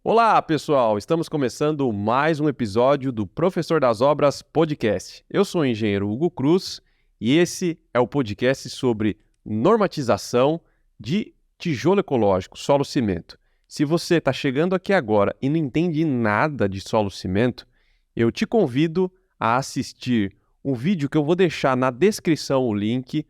Olá, pessoal! Estamos começando mais um episódio do Professor das Obras Podcast. Eu sou o engenheiro Hugo Cruz e esse é o podcast sobre normatização de tijolo ecológico, solo-cimento. Se você está chegando aqui agora e não entende nada de solo-cimento, eu te convido a assistir um vídeo que eu vou deixar na descrição o link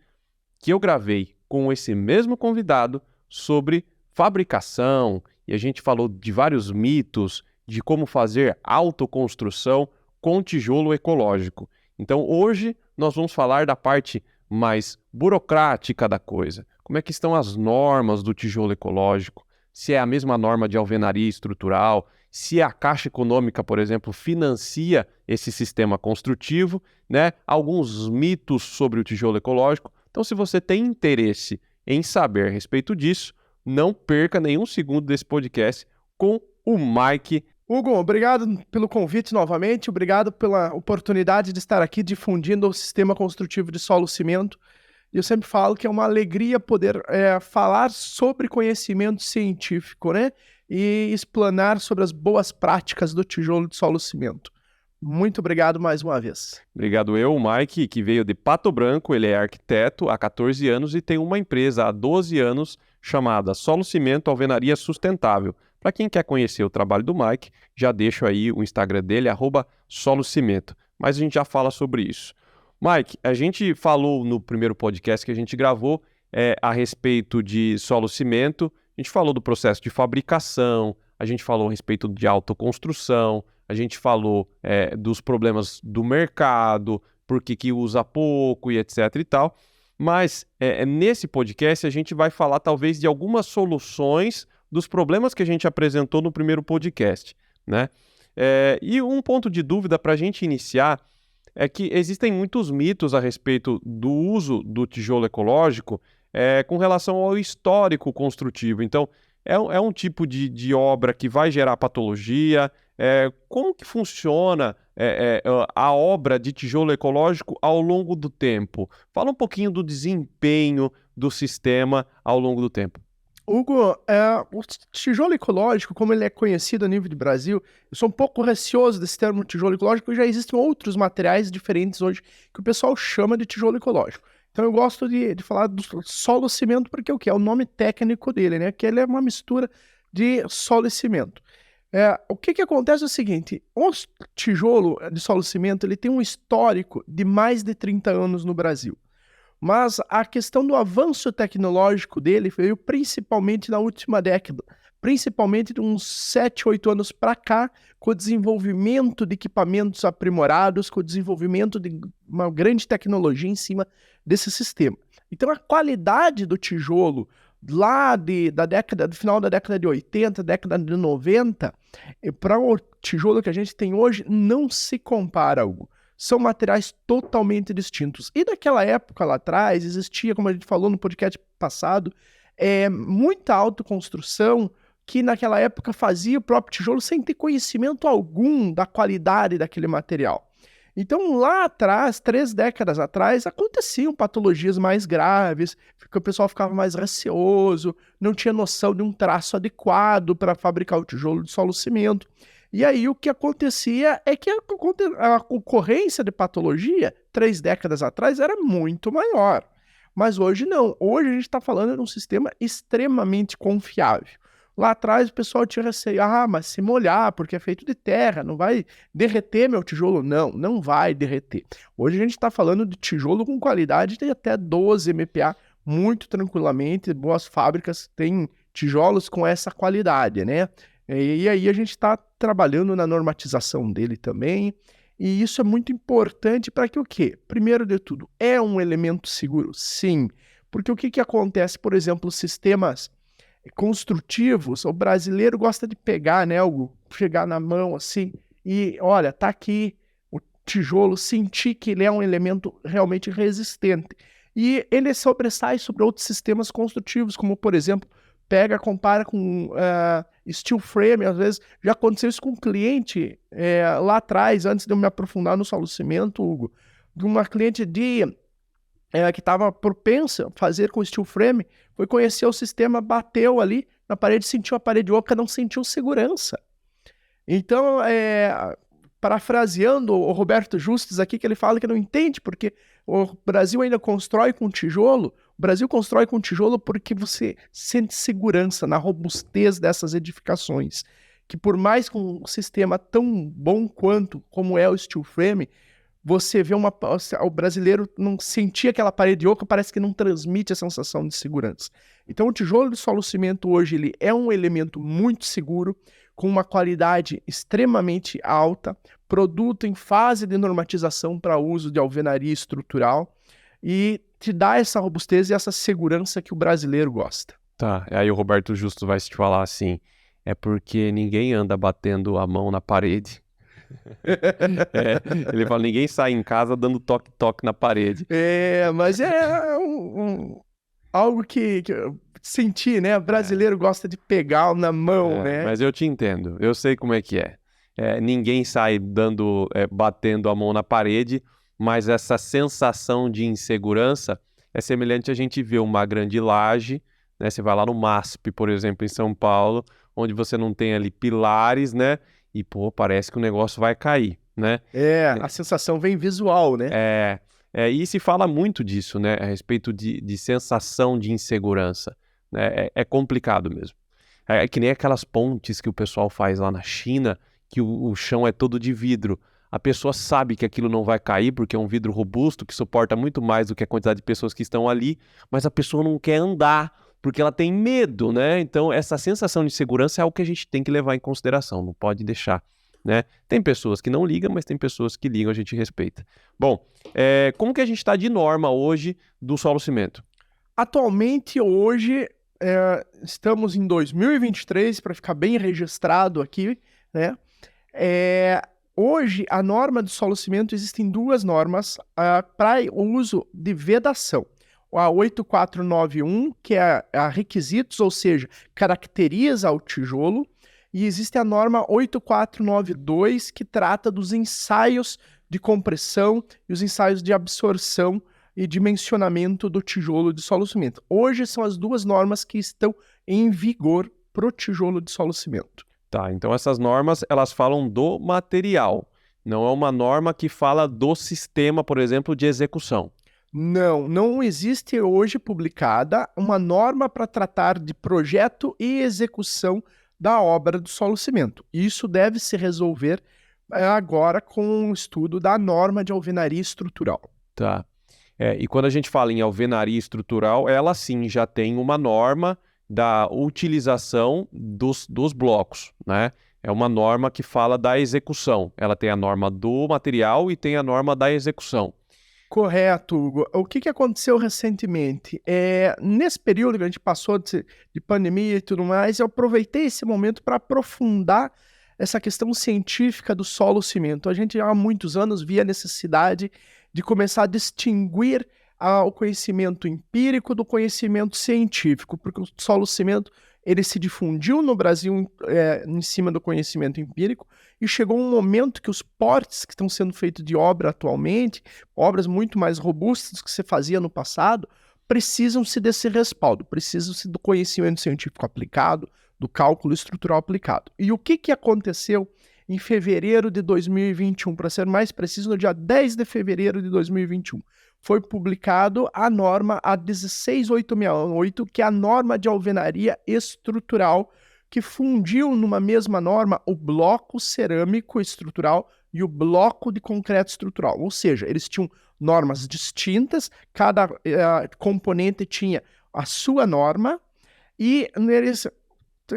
que eu gravei com esse mesmo convidado sobre fabricação, e a gente falou de vários mitos, de como fazer autoconstrução com tijolo ecológico. Então hoje nós vamos falar da parte mais burocrática da coisa. Como é que estão as normas do tijolo ecológico? Se é a mesma norma de alvenaria estrutural, se a Caixa Econômica, por exemplo, financia esse sistema construtivo, né? Alguns mitos sobre o tijolo ecológico. Então, se você tem interesse em saber a respeito disso, não perca nenhum segundo desse podcast com o Mike. Hugo, obrigado pelo convite novamente, obrigado pela oportunidade de estar aqui difundindo o sistema construtivo de solo-cimento. Eu sempre falo que é uma alegria poder falar sobre conhecimento científico, né? E explanar sobre as boas práticas do tijolo de solo-cimento. Muito obrigado mais uma vez. Obrigado eu, o Mike, que veio de Pato Branco, ele é arquiteto há 14 anos e tem uma empresa há 12 anos chamada Solo Cimento Alvenaria Sustentável. Para quem quer conhecer o trabalho do Mike, já deixo aí o Instagram dele, @solocimento. Mas a gente já fala sobre isso. Mike, a gente falou no primeiro podcast que a gente gravou a respeito de solo cimento, a gente falou do processo de fabricação, a gente falou a respeito de autoconstrução, a gente falou dos problemas do mercado, por que usa pouco e etc e tal. Mas nesse podcast a gente vai falar talvez de algumas soluções dos problemas que a gente apresentou no primeiro podcast, né? E um ponto de dúvida para a gente iniciar é que existem muitos mitos a respeito do uso do tijolo ecológico com relação ao histórico construtivo. Então, é um tipo de obra que vai gerar patologia. Como que funciona a obra de tijolo ecológico ao longo do tempo? Fala um pouquinho do desempenho do sistema ao longo do tempo. Hugo, o tijolo ecológico, como ele é conhecido a nível de Brasil, eu sou um pouco receoso desse termo tijolo ecológico, porque já existem outros materiais diferentes hoje que o pessoal chama de tijolo ecológico. Então eu gosto de falar do solo cimento, porque o que é o nome técnico dele, né? Que ele é uma mistura de solo e cimento. O que acontece é o seguinte, o tijolo de solo cimento, ele tem um histórico de mais de 30 anos no Brasil. Mas a questão do avanço tecnológico dele veio principalmente na última década, principalmente de uns 7, 8 anos para cá, com o desenvolvimento de equipamentos aprimorados, com o desenvolvimento de uma grande tecnologia em cima desse sistema. Então a qualidade do tijolo lá do final da década de 80, década de 90, para o tijolo que a gente tem hoje, não se compara, Hugo. São materiais totalmente distintos. E naquela época lá atrás, existia, como a gente falou no podcast passado, muita autoconstrução que naquela época fazia o próprio tijolo sem ter conhecimento algum da qualidade daquele material. Então lá atrás, 3 décadas atrás, aconteciam patologias mais graves, porque o pessoal ficava mais receoso, não tinha noção de um traço adequado para fabricar o tijolo de solo-cimento. E aí o que acontecia é que a ocorrência de patologia, 3 décadas atrás, era muito maior. Mas hoje não. Hoje a gente está falando de um sistema extremamente confiável. Lá atrás o pessoal tinha receio, mas se molhar, porque é feito de terra, não vai derreter meu tijolo? Não, não vai derreter. Hoje a gente está falando de tijolo com qualidade de até 12 MPa, muito tranquilamente, boas fábricas têm tijolos com essa qualidade, né? E aí a gente está trabalhando na normatização dele também, e isso é muito importante para que o quê? Primeiro de tudo, é um elemento seguro? Sim, porque o que acontece, por exemplo, sistemas construtivos, o brasileiro gosta de pegar, né, chegar na mão assim, e olha, tá aqui o tijolo, sentir que ele é um elemento realmente resistente. E ele sobressai sobre outros sistemas construtivos, como por exemplo, compara com steel frame, às vezes, já aconteceu isso com um cliente lá atrás, antes de eu me aprofundar no solo cimento, Hugo, de uma cliente que estava propensa a fazer com steel frame, foi conhecer o sistema, bateu ali, na parede, sentiu a parede oca, não sentiu segurança. Então, parafraseando o Roberto Justus aqui, que ele fala que não entende porque o Brasil ainda constrói com tijolo. O Brasil constrói com tijolo porque você sente segurança na robustez dessas edificações. Que por mais com um sistema tão bom quanto como é o steel frame, você vê o brasileiro não sentir aquela parede oca, parece que não transmite a sensação de segurança. Então o tijolo de solo cimento hoje ele é um elemento muito seguro, com uma qualidade extremamente alta, produto em fase de normatização para uso de alvenaria estrutural e te dá essa robustez e essa segurança que o brasileiro gosta. Tá, aí o Roberto Justo vai te falar assim, é porque ninguém anda batendo a mão na parede. Ele fala, ninguém sai em casa dando toque-toque na parede. Mas algo que eu senti, né? O brasileiro gosta de pegar na mão, né? Mas eu te entendo, eu sei como é que é. Ninguém sai batendo a mão na parede, mas essa sensação de insegurança é semelhante a gente ver uma grande laje, né? Você vai lá no MASP, por exemplo, em São Paulo, onde você não tem ali pilares, né? E, parece que o negócio vai cair, né? A sensação vem visual, né? E se fala muito disso, né? A respeito de sensação de insegurança. Né? É complicado mesmo. É que nem aquelas pontes que o pessoal faz lá na China, que o chão é todo de vidro. A pessoa sabe que aquilo não vai cair, porque é um vidro robusto, que suporta muito mais do que a quantidade de pessoas que estão ali, mas a pessoa não quer andar, porque ela tem medo, né? Então, essa sensação de segurança é algo que a gente tem que levar em consideração, não pode deixar, né? Tem pessoas que não ligam, mas tem pessoas que ligam, a gente respeita. Bom, como que a gente está de norma hoje do solo cimento? Atualmente, hoje, estamos em 2023, para ficar bem registrado aqui, né? Hoje, a norma do solo cimento, existem duas normas para o uso de vedação. A 8491, que é a requisitos, ou seja, caracteriza o tijolo, e existe a norma 8492, que trata dos ensaios de compressão e os ensaios de absorção e dimensionamento do tijolo de solo cimento. Hoje são as duas normas que estão em vigor para o tijolo de solo cimento. Tá, então essas normas, elas falam do material, não é uma norma que fala do sistema, por exemplo, de execução. Não existe hoje publicada uma norma para tratar de projeto e execução da obra do solo cimento. Isso deve se resolver agora com o estudo da norma de alvenaria estrutural. Tá. E quando a gente fala em alvenaria estrutural, ela sim já tem uma norma da utilização dos blocos, né? É uma norma que fala da execução. Ela tem a norma do material e tem a norma da execução. Correto, Hugo. O que aconteceu recentemente? Nesse período que a gente passou de pandemia e tudo mais, eu aproveitei esse momento para aprofundar essa questão científica do solo cimento. A gente há muitos anos via a necessidade de começar a distinguir o conhecimento empírico do conhecimento científico, porque o solo cimento ele se difundiu no Brasil em cima do conhecimento empírico, e chegou um momento que os portes que estão sendo feitos de obra atualmente, obras muito mais robustas do que se fazia no passado, precisam-se desse respaldo, precisam-se do conhecimento científico aplicado, do cálculo estrutural aplicado. E o que aconteceu em fevereiro de 2021, para ser mais preciso, no dia 10 de fevereiro de 2021? Foi publicado a norma a 16868, que é a norma de alvenaria estrutural, que fundiu numa mesma norma o bloco cerâmico estrutural e o bloco de concreto estrutural. Ou seja, eles tinham normas distintas, cada componente tinha a sua norma, e eles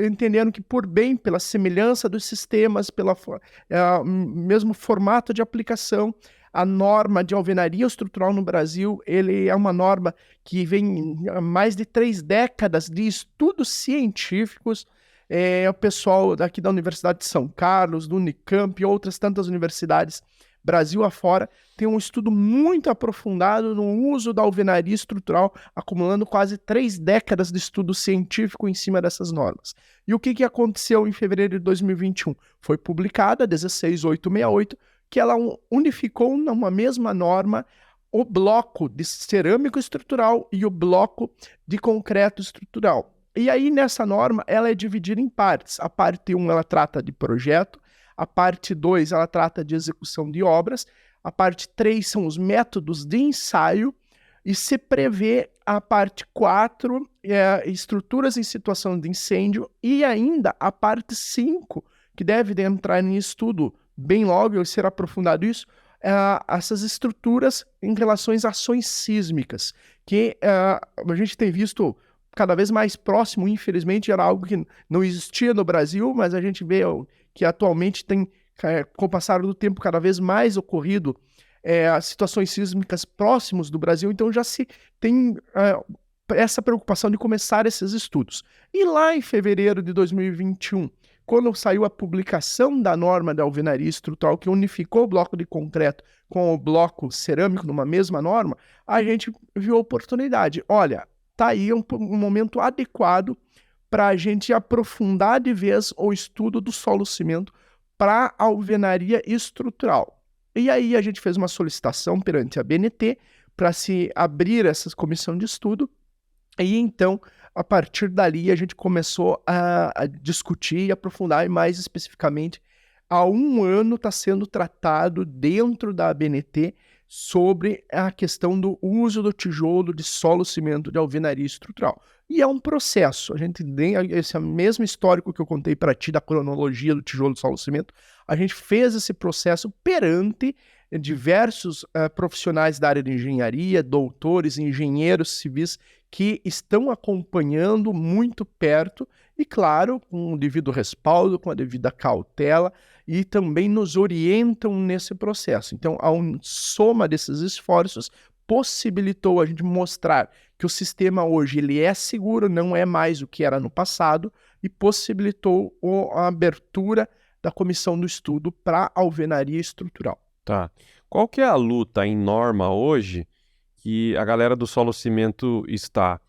entendendo que por bem, pela semelhança dos sistemas, pelo mesmo formato de aplicação, a norma de alvenaria estrutural no Brasil, ele é uma norma que vem há mais de 3 décadas de estudos científicos. O pessoal daqui da Universidade de São Carlos, do Unicamp e outras tantas universidades, Brasil afora, tem um estudo muito aprofundado no uso da alvenaria estrutural, acumulando quase 3 décadas de estudo científico em cima dessas normas. E o que aconteceu em fevereiro de 2021? Foi publicada a 16868, que ela unificou numa mesma norma o bloco de cerâmico estrutural e o bloco de concreto estrutural. E aí, nessa norma, ela é dividida em partes. A parte 1, ela trata de projeto. A parte 2, ela trata de execução de obras. A parte 3 são os métodos de ensaio. E se prevê a parte 4, estruturas em situação de incêndio. E ainda a parte 5, que deve entrar em estudo bem logo e ser aprofundado isso, essas estruturas em relação às ações sísmicas, que a gente tem visto cada vez mais próximo, infelizmente, era algo que não existia no Brasil, mas a gente vê que atualmente tem, com o passar do tempo, cada vez mais ocorrido situações sísmicas próximos do Brasil, então já se tem essa preocupação de começar esses estudos. E lá em fevereiro de 2021, quando saiu a publicação da norma da alvenaria estrutural, que unificou o bloco de concreto com o bloco cerâmico numa mesma norma, a gente viu a oportunidade. Olha, tá aí um momento adequado para a gente aprofundar de vez o estudo do solo-cimento para a alvenaria estrutural. E aí a gente fez uma solicitação perante a ABNT para se abrir essa comissão de estudo, e então, a partir dali, a gente começou a discutir e aprofundar, e mais especificamente, há um ano está sendo tratado dentro da ABNT sobre a questão do uso do tijolo de solo-cimento de alvenaria estrutural. E é um processo, a gente tem esse mesmo histórico que eu contei para ti da cronologia do tijolo de solo-cimento, a gente fez esse processo perante diversos profissionais da área de engenharia, doutores, engenheiros civis, que estão acompanhando muito perto e, claro, com o devido respaldo, com a devida cautela, e também nos orientam nesse processo. Então, a soma desses esforços possibilitou a gente mostrar que o sistema hoje ele é seguro, não é mais o que era no passado, e possibilitou a abertura da comissão do estudo para a alvenaria estrutural. Tá. Qual que é a luta em norma hoje que a galera do solo cimento está?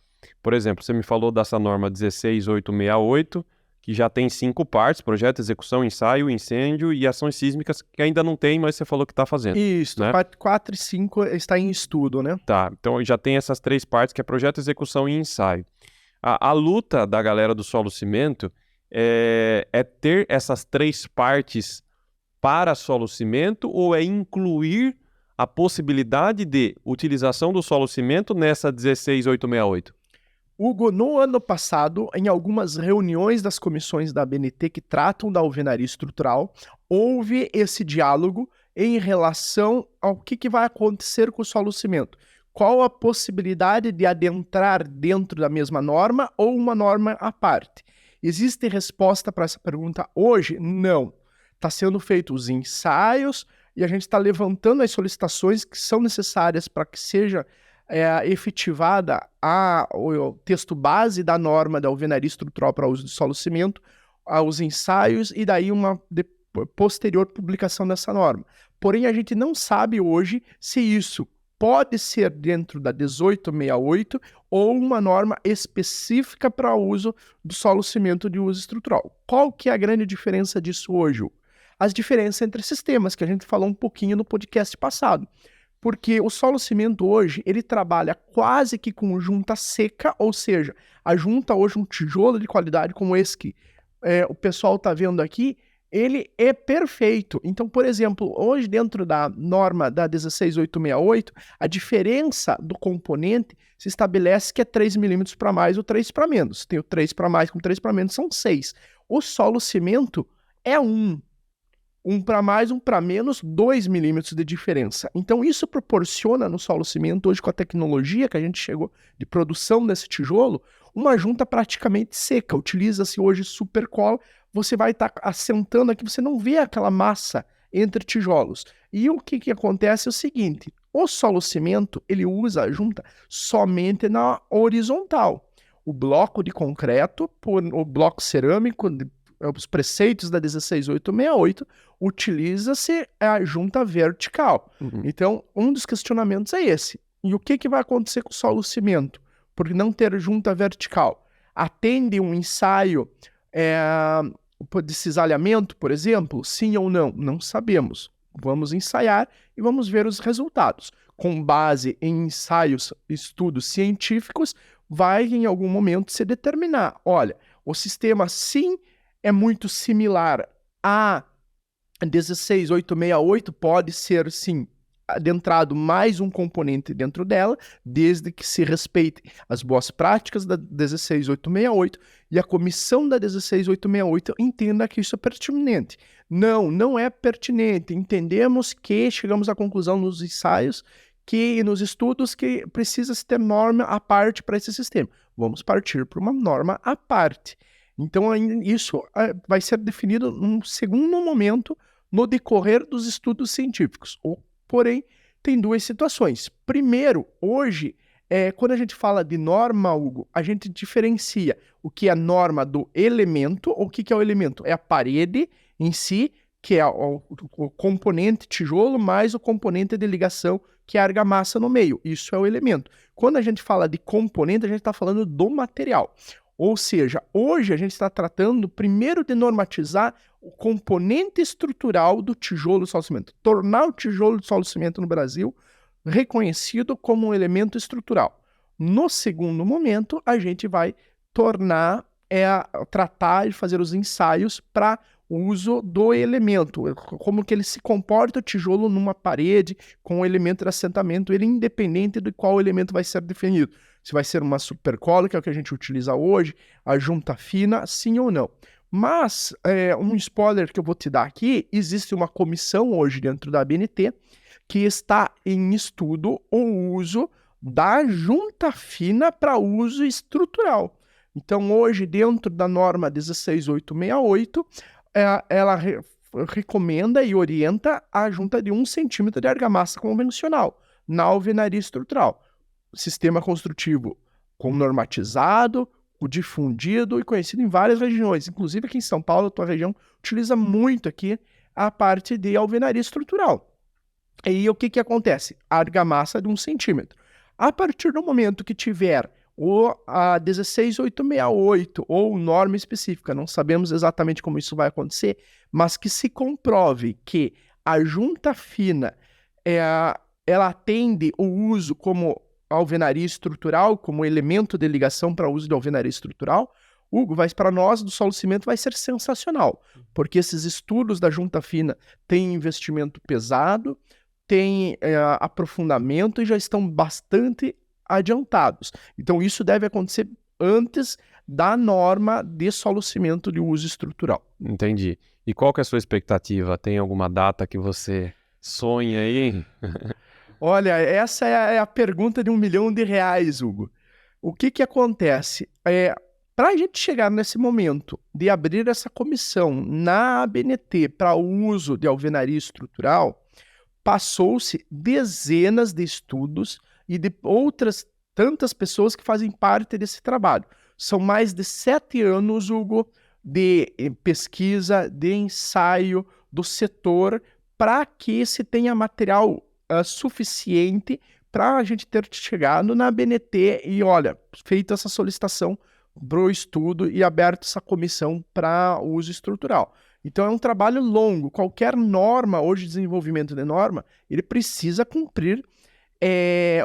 Por exemplo, você me falou dessa norma 16868, que já tem 5 partes: projeto, execução, ensaio, incêndio e ações sísmicas, que ainda não tem, mas você falou que está fazendo. Isso, né? 4 e 5 está em estudo, né? Tá, então já tem essas 3 partes, que é projeto, execução e ensaio. A luta da galera do solo cimento é ter essas 3 partes para solo cimento, ou é incluir a possibilidade de utilização do solo cimento nessa 16868? Hugo, no ano passado, em algumas reuniões das comissões da ABNT que tratam da alvenaria estrutural, houve esse diálogo em relação ao que vai acontecer com o solo cimento. Qual a possibilidade de adentrar dentro da mesma norma ou uma norma à parte? Existe resposta para essa pergunta hoje? Não. Está sendo feitos os ensaios e a gente está levantando as solicitações que são necessárias para que seja efetivada o texto base da norma da alvenaria estrutural para uso de solo cimento, os ensaios e daí uma posterior publicação dessa norma. Porém, a gente não sabe hoje se isso pode ser dentro da 1868 ou uma norma específica para o uso do solo cimento de uso estrutural. Qual que é a grande diferença disso hoje? As diferenças entre sistemas, que a gente falou um pouquinho no podcast passado. Porque o solo cimento hoje, ele trabalha quase que com junta seca, ou seja, a junta hoje, um tijolo de qualidade como esse que o pessoal está vendo aqui, ele é perfeito. Então, por exemplo, hoje dentro da norma da 16868, a diferença do componente se estabelece que é 3 milímetros para mais ou 3 para menos. Tem o 3 para mais com 3 para menos, são 6. O solo cimento é 1. 1 para mais, 1 para menos, 2 milímetros de diferença. Então, isso proporciona no solo cimento, hoje com a tecnologia que a gente chegou de produção desse tijolo, uma junta praticamente seca. Utiliza-se hoje supercola, você vai estar assentando aqui, você não vê aquela massa entre tijolos. E o que acontece é o seguinte, o solo cimento, ele usa a junta somente na horizontal. O bloco de concreto, o bloco cerâmico, os preceitos da 16868, utiliza-se a junta vertical. Então, um dos questionamentos é esse. E o que vai acontecer com o solo cimento? Por não ter junta vertical? Atende um ensaio de cisalhamento, por exemplo? Sim ou não? Não sabemos. Vamos ensaiar e vamos ver os resultados. Com base em ensaios, estudos científicos, vai em algum momento se determinar, olha, o sistema sim é muito similar a 16868, pode ser sim adentrado mais um componente dentro dela, desde que se respeite as boas práticas da 16868 e a comissão da 16868 entenda que isso é pertinente. Não é pertinente. Entendemos que chegamos à conclusão nos ensaios e nos estudos que precisa-se ter norma à parte para esse sistema. Vamos partir para uma norma à parte. Então, isso vai ser definido num segundo momento no decorrer dos estudos científicos. Porém, tem duas situações. Primeiro, hoje, quando a gente fala de norma, Hugo, a gente diferencia o que é a norma do elemento. O que é o elemento? É a parede em si, que é o componente tijolo, mais o componente de ligação, que é a argamassa no meio. Isso é o elemento. Quando a gente fala de componente, a gente está falando do material. Ou seja, hoje a gente está tratando primeiro de normatizar o componente estrutural do tijolo de solo-cimento, tornar o tijolo de solo-cimento no Brasil reconhecido como um elemento estrutural. No segundo momento, a gente vai tratar e fazer os ensaios para o uso do elemento, como que ele se comporta o tijolo numa parede com o elemento de assentamento, ele independente de qual elemento vai ser definido. Se vai ser uma supercola, que é o que a gente utiliza hoje, a junta fina, sim ou não. Mas, um spoiler que eu vou te dar aqui, existe uma comissão hoje dentro da ABNT que está em estudo o uso da junta fina para uso estrutural. Então, hoje, dentro da norma 16868, ela recomenda e orienta a junta de 1 centímetro de argamassa convencional na alvenaria estrutural. Sistema construtivo normatizado, difundido e conhecido em várias regiões. Inclusive aqui em São Paulo, a tua região, utiliza muito aqui a parte de alvenaria estrutural. E o que acontece? A argamassa de 1 centímetro. A partir do momento que tiver a 16868 ou norma específica, não sabemos exatamente como isso vai acontecer, mas que se comprove que a junta fina ela atende o uso como alvenaria estrutural, como elemento de ligação para uso de alvenaria estrutural, Hugo, para nós do Solo Cimento vai ser sensacional, porque esses estudos da junta fina têm investimento pesado, têm aprofundamento e já estão bastante adiantados. Então isso deve acontecer antes da norma de solo cimento de uso estrutural. Entendi. E qual que é a sua expectativa? Tem alguma data que você sonha aí? Olha, essa é a pergunta de R$1 milhão, Hugo. O que acontece? Para a gente chegar nesse momento de abrir essa comissão na ABNT para o uso de alvenaria estrutural, passou-se dezenas de estudos e de outras tantas pessoas que fazem parte desse trabalho. São mais de 7 anos, Hugo, de pesquisa, de ensaio do setor para que se tenha material suficiente para a gente ter chegado na ABNT e, olha, feita essa solicitação para o estudo e aberto essa comissão para uso estrutural. Então é um trabalho longo. Qualquer norma, hoje desenvolvimento de norma, ele precisa cumprir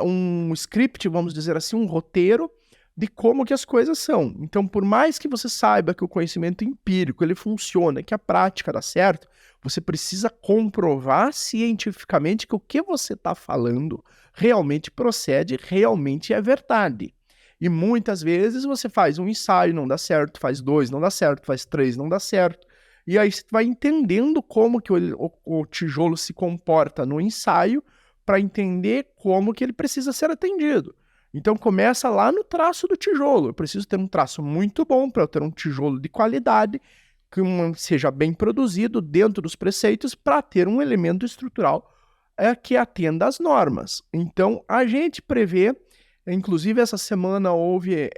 um script, vamos dizer assim, um roteiro de como que as coisas são. Então, por mais que você saiba que o conhecimento empírico ele funciona, que a prática dá certo, você precisa comprovar cientificamente que o que você está falando realmente procede, realmente é verdade. E muitas vezes você faz um ensaio, não dá certo, faz 2, não dá certo, faz 3, não dá certo. E aí você vai entendendo como que o tijolo se comporta no ensaio para entender como que ele precisa ser atendido. Então começa lá no traço do tijolo. Eu preciso ter um traço muito bom para eu ter um tijolo de qualidade, que seja bem produzido dentro dos preceitos para ter um elemento estrutural que atenda às normas. Então a gente prevê, inclusive essa semana houve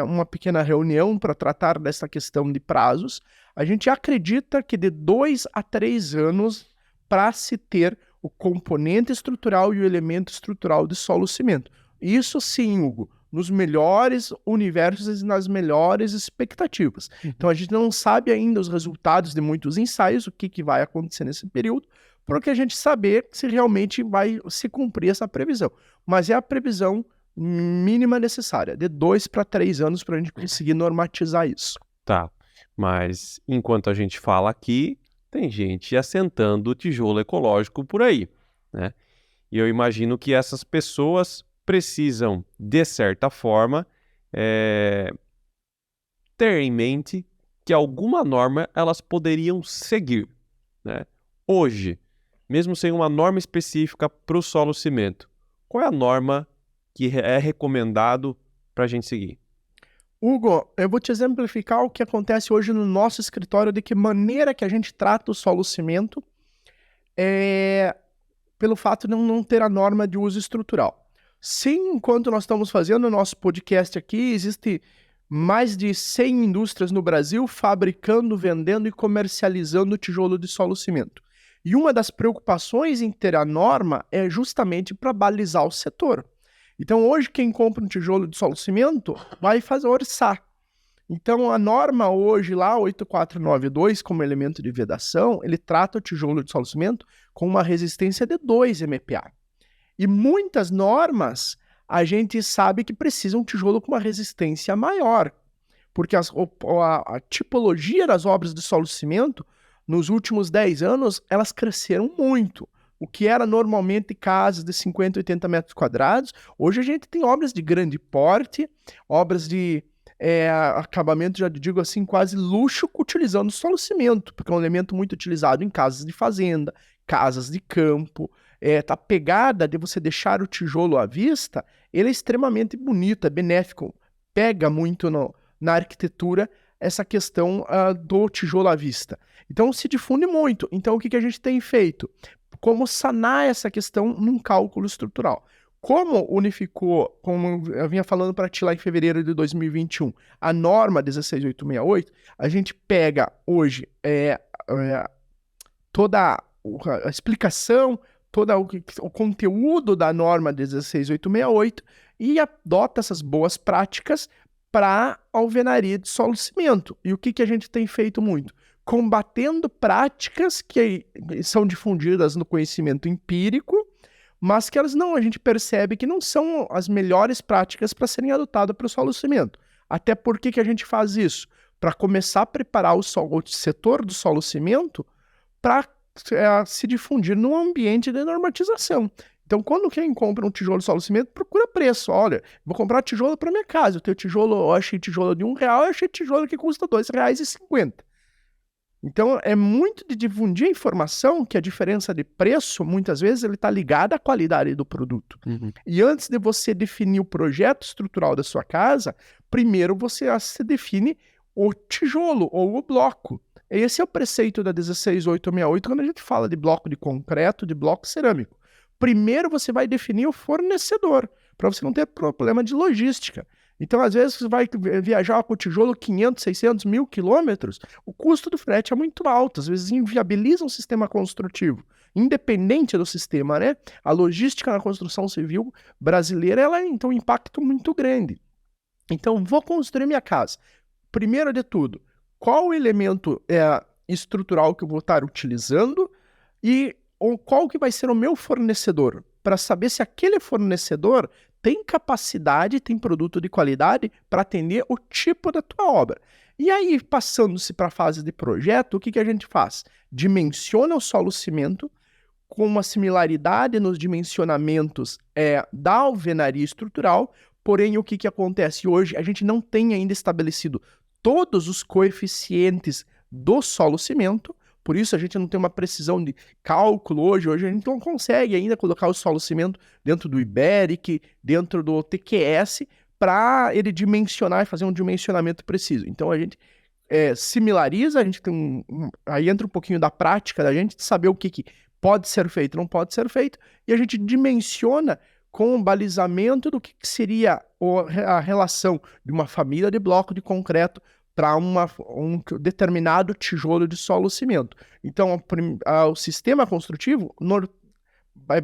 uma pequena reunião para tratar dessa questão de prazos. A gente acredita que de 2 a 3 anos para se ter o componente estrutural e o elemento estrutural de solo cimento. Isso sim, Hugo, nos melhores universos e nas melhores expectativas. Então a gente não sabe ainda os resultados de muitos ensaios, o que vai acontecer nesse período, para que a gente saber se realmente vai se cumprir essa previsão. Mas é a previsão mínima necessária, de 2 para 3 anos para a gente conseguir normatizar isso. Tá, mas enquanto a gente fala aqui, tem gente assentando tijolo ecológico por aí, né? E eu imagino que essas pessoas precisam, de certa forma, ter em mente que alguma norma elas poderiam seguir, né? Hoje, mesmo sem uma norma específica para o solo cimento, qual é a norma que é recomendado para a gente seguir? Hugo, eu vou te exemplificar o que acontece hoje no nosso escritório, de que maneira que a gente trata o solo cimento, pelo fato de não ter a norma de uso estrutural. Sim, enquanto nós estamos fazendo o nosso podcast aqui, existe mais de 100 indústrias no Brasil fabricando, vendendo e comercializando tijolo de solo cimento. E uma das preocupações em ter a norma é justamente para balizar o setor. Então, hoje, quem compra um tijolo de solo cimento vai fazer orçar. Então, a norma hoje, lá, 8492, como elemento de vedação, ele trata o tijolo de solo cimento com uma resistência de 2 MPa. E muitas normas, a gente sabe que precisam um tijolo com uma resistência maior, porque a tipologia das obras de solo cimento, nos últimos 10 anos, elas cresceram muito. O que era normalmente casas de 50, 80 metros quadrados, hoje a gente tem obras de grande porte, obras de acabamento, já digo assim, quase luxo, utilizando solo cimento, porque é um elemento muito utilizado em casas de fazenda, casas de campo. A pegada de você deixar o tijolo à vista, ele é extremamente bonito, é benéfico, pega muito na arquitetura essa questão do tijolo à vista. Então se difunde muito. Então o que a gente tem feito? Como sanar essa questão num cálculo estrutural? Como unificou, como eu vinha falando para ti lá em fevereiro de 2021, a norma 16868, a gente pega hoje toda a explicação, todo o conteúdo da norma 16868 e adota essas boas práticas para alvenaria de solo cimento. E o que a gente tem feito muito? Combatendo práticas que são difundidas no conhecimento empírico, mas que a gente percebe que não são as melhores práticas para serem adotadas para o solo cimento. Até porque que a gente faz isso? Para começar a preparar o setor do solo cimento para se difundir num ambiente de normatização. Então, quando quem compra um tijolo de solo cimento, procura preço. Olha, vou comprar tijolo para minha casa. Eu tenho tijolo, eu achei tijolo de R$1, eu achei tijolo que custa R$2,50. Então, é muito de difundir a informação que a diferença de preço, muitas vezes, ele está ligada à qualidade do produto. Uhum. E antes de você definir o projeto estrutural da sua casa, primeiro você se define o tijolo ou o bloco. Esse é o preceito da 16868 quando a gente fala de bloco de concreto, de bloco cerâmico. Primeiro você vai definir o fornecedor, para você não ter problema de logística. Então, às vezes, você vai viajar com o tijolo 500, 600, 1.000 quilômetros, o custo do frete é muito alto, às vezes inviabiliza um sistema construtivo, independente do sistema, né? A logística na construção civil brasileira, ela tem um impacto muito grande. Então, vou construir minha casa. Primeiro de tudo, qual o elemento estrutural que eu vou estar utilizando e qual que vai ser o meu fornecedor, para saber se aquele fornecedor tem capacidade, tem produto de qualidade para atender o tipo da tua obra. E aí, passando-se para a fase de projeto, o que a gente faz? Dimensiona o solo cimento com uma similaridade nos dimensionamentos da alvenaria estrutural, porém o que acontece hoje? A gente não tem ainda estabelecido todos os coeficientes do solo cimento, por isso a gente não tem uma precisão de cálculo hoje a gente não consegue ainda colocar o solo cimento dentro do IBERIC, dentro do TQS, para ele dimensionar e fazer um dimensionamento preciso. Então a gente similariza, a gente tem aí entra um pouquinho da prática da gente, de saber o que pode ser feito, não pode ser feito, e a gente dimensiona com o balizamento do que seria a relação de uma família de bloco de concreto para um determinado tijolo de solo cimento. Então, o sistema construtivo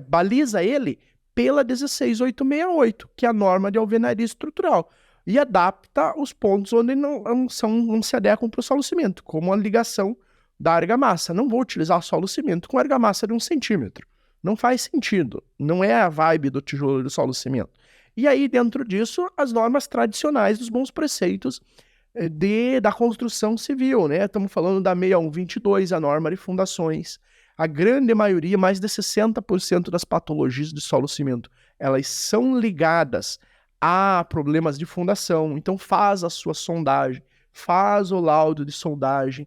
baliza ele pela 16868, que é a norma de alvenaria estrutural, e adapta os pontos onde não se adequam para o solo cimento, como a ligação da argamassa. Não vou utilizar solo cimento com argamassa de 1 centímetro. Não faz sentido. Não é a vibe do tijolo de solo cimento. E aí, dentro disso, as normas tradicionais dos bons preceitos da construção civil, né? Estamos falando da 6122, a norma de fundações. A grande maioria, mais de 60% das patologias de solo-cimento, elas são ligadas a problemas de fundação. Então, faz a sua sondagem, faz o laudo de sondagem,